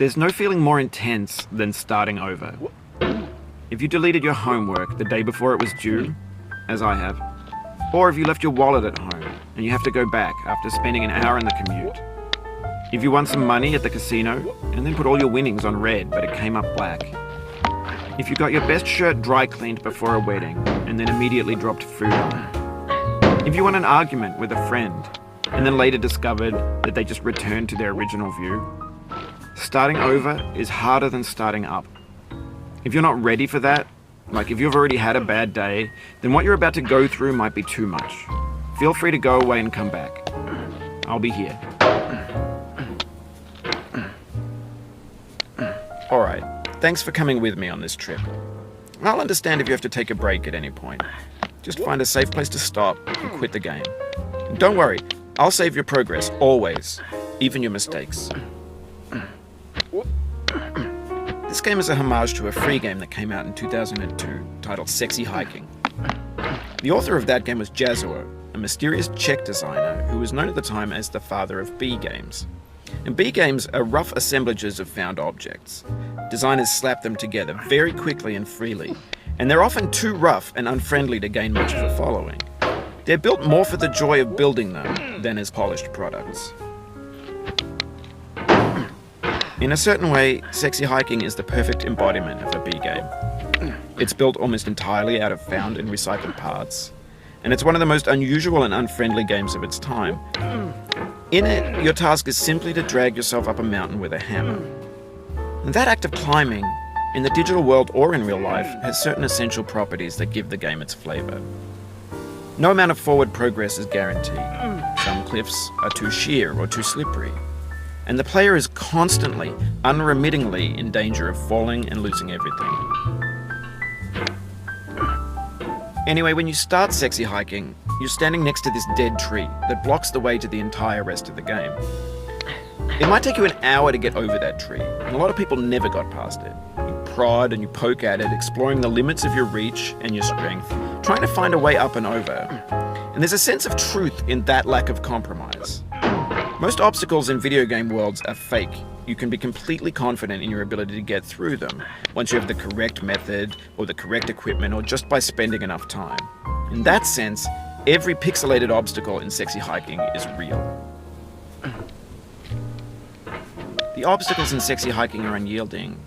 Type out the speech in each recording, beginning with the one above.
There's no feeling more intense than starting over. If you deleted your homework the day before it was due, as I have, or if you left your wallet at home and you have to go back after spending an hour in the commute. If you won some money at the casino and then put all your winnings on red but it came up black. If you got your best shirt dry cleaned before a wedding and then immediately dropped food on it. If you won an argument with a friend and then later discovered that they just returned to their original view. Starting over is harder than starting up. If you're not ready for that, like if you've already had a bad day, then what you're about to go through might be too much. Feel free to go away and come back. I'll be here. Alright, thanks for coming with me on this trip. I'll understand if you have to take a break at any point. Just find a safe place to stop and quit the game. And don't worry, I'll save your progress, always, even your mistakes. This game is a homage to a free game that came out in 2002, titled Sexy Hiking. The author of that game was Jazuo, a mysterious Czech designer who was known at the time as the father of B games. And B games are rough assemblages of found objects. Designers slap them together very quickly and freely, and they're often too rough and unfriendly to gain much of a following. They're built more for the joy of building them than as polished products. In a certain way, Sexy Hiking is the perfect embodiment of a B game. It's built almost entirely out of found and recycled parts, and it's one of the most unusual and unfriendly games of its time. In it, your task is simply to drag yourself up a mountain with a hammer. And that act of climbing, in the digital world or in real life, has certain essential properties that give the game its flavor. No amount of forward progress is guaranteed. Some cliffs are too sheer or too slippery. And the player is constantly, unremittingly in danger of falling and losing everything. Anyway, when you start Sexy Hiking, you're standing next to this dead tree that blocks the way to the entire rest of the game. It might take you an hour to get over that tree, and a lot of people never got past it. You prod and you poke at it, exploring the limits of your reach and your strength, trying to find a way up and over. And there's a sense of truth in that lack of compromise. Most obstacles in video game worlds are fake. You can be completely confident in your ability to get through them once you have the correct method or the correct equipment or just by spending enough time. In that sense, every pixelated obstacle in Sexy Hiking is real. The obstacles in Sexy Hiking are unyielding,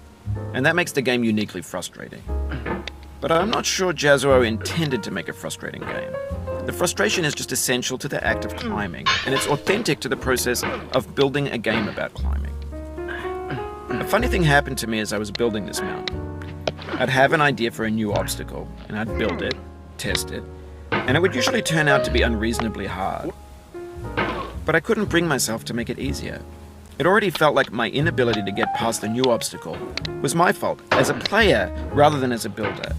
and that makes the game uniquely frustrating. But I'm not sure Jazuo intended to make a frustrating game. The frustration is just essential to the act of climbing, and it's authentic to the process of building a game about climbing. A funny thing happened to me as I was building this mountain. I'd have an idea for a new obstacle, and I'd build it, test it, and it would usually turn out to be unreasonably hard. But I couldn't bring myself to make it easier. It already felt like my inability to get past the new obstacle was my fault as a player rather than as a builder.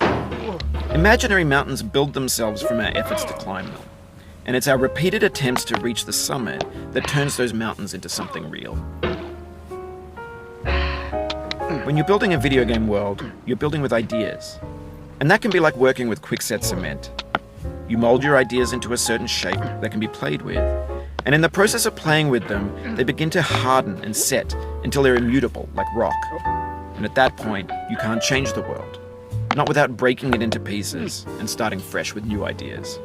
Imaginary mountains build themselves from our efforts to climb them, and it's our repeated attempts to reach the summit that turns those mountains into something real. When you're building a video game world, you're building with ideas, and that can be like working with quickset cement. You mold your ideas into a certain shape that can be played with, and in the process of playing with them, they begin to harden and set until they're immutable, like rock. And at that point, you can't change the world. Not without breaking it into pieces and starting fresh with new ideas.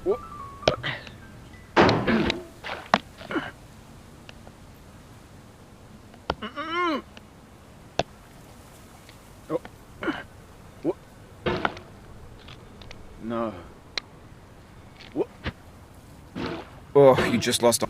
No. Oh, you just lost.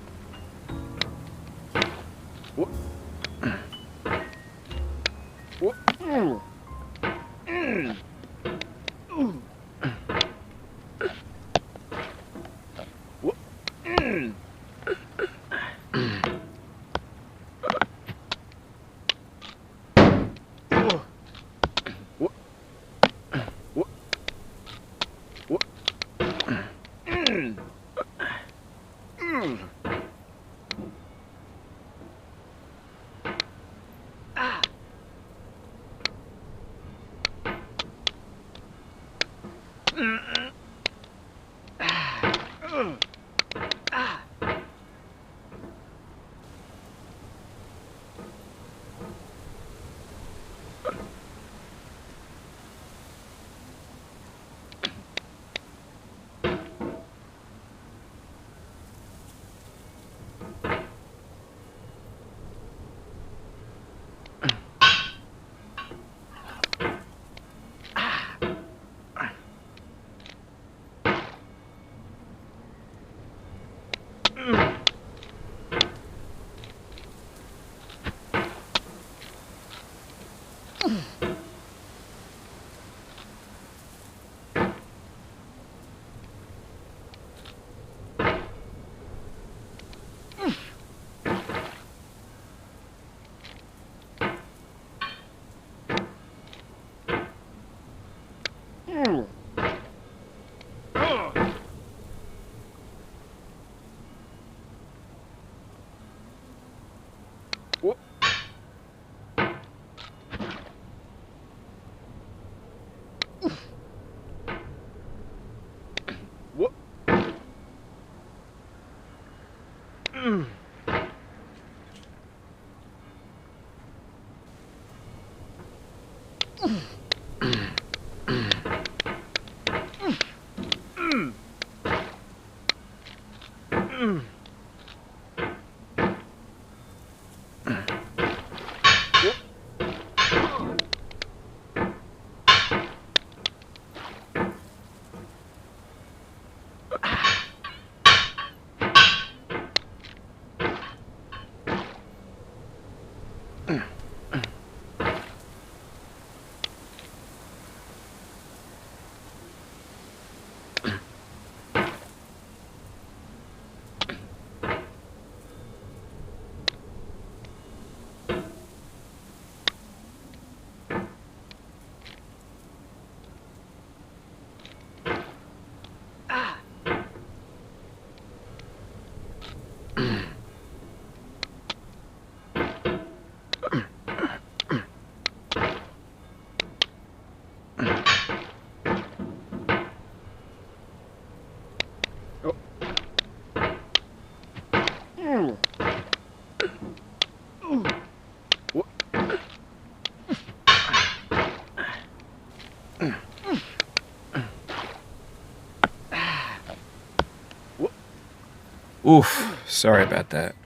Oof, sorry about that.